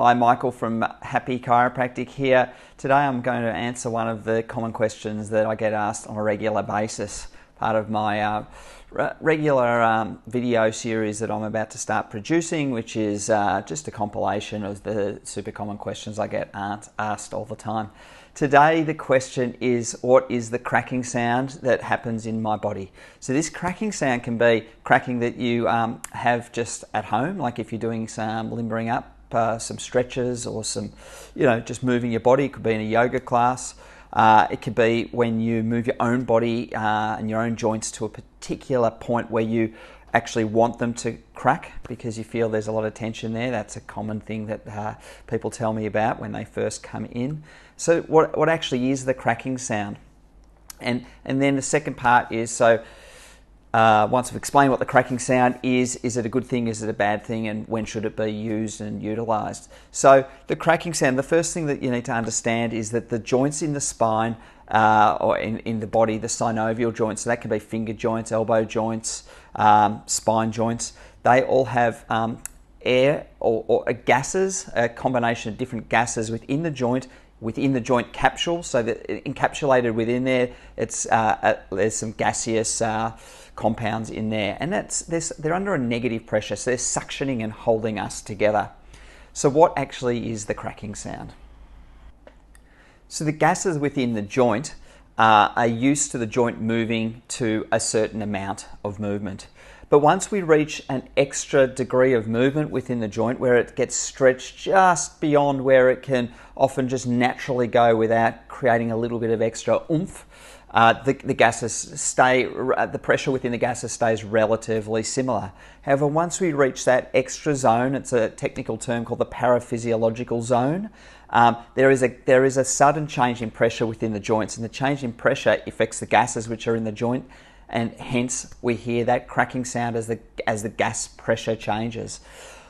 Hi, Michael from Happy Chiropractic here. Today I'm going to answer one of the common questions that I get asked on a regular basis, part of my regular video series that I'm about to start producing, which is just a compilation of the super common questions I get asked all the time. Today the question is, what is the cracking sound that happens in my body? So this cracking sound can be cracking that you have just at home, like if you're doing some limbering up, some stretches or some, just moving your body. It could be in a yoga class. It could be when you move your own body and your own joints to a particular point where you actually want them to crack because you feel there's a lot of tension there. That's a common thing that people tell me about when they first come in. So what actually is the cracking sound? And then the second part is, once I've explained what the cracking sound is it a good thing, is it a bad thing, and when should it be used and utilized? So the cracking sound, the first thing that you need to understand is that the joints in the spine or in the body, the synovial joints, so that can be finger joints, elbow joints, spine joints, they all have air or gases, a combination of different gases within the joint capsule, so that encapsulated within there, there's some gaseous compounds in there, and they're under a negative pressure, so they're suctioning and holding us together. So what actually is the cracking sound? So the gases within the joint are used to the joint moving to a certain amount of movement. But once we reach an extra degree of movement within the joint where it gets stretched just beyond where it can often just naturally go without creating a little bit of extra oomph, the gases stay, the pressure within the gases stays relatively similar. However, once we reach that extra zone, it's a technical term called the paraphysiological zone, there is a sudden change in pressure within the joints, and the change in pressure affects the gases which are in the joint, and hence we hear that cracking sound as the gas pressure changes.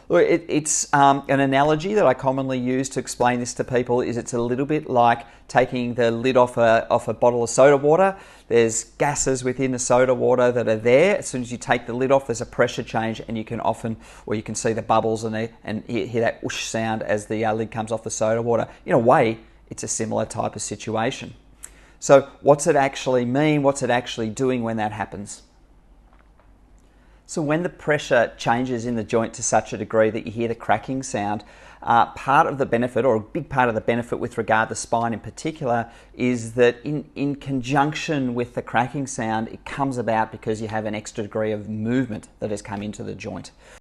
It's an analogy that I commonly use to explain this to people. It's a little bit like taking the lid off a bottle of soda water. There's gases within the soda water that are there. As soon as you take the lid off, there's a pressure change, and you can see the bubbles and hear that whoosh sound as the lid comes off the soda water. In a way, it's a similar type of situation. So what's it actually mean? What's it actually doing when that happens? So when the pressure changes in the joint to such a degree that you hear the cracking sound, part of the benefit, or a big part of the benefit with regard to spine in particular, is that in conjunction with the cracking sound, it comes about because you have an extra degree of movement that has come into the joint.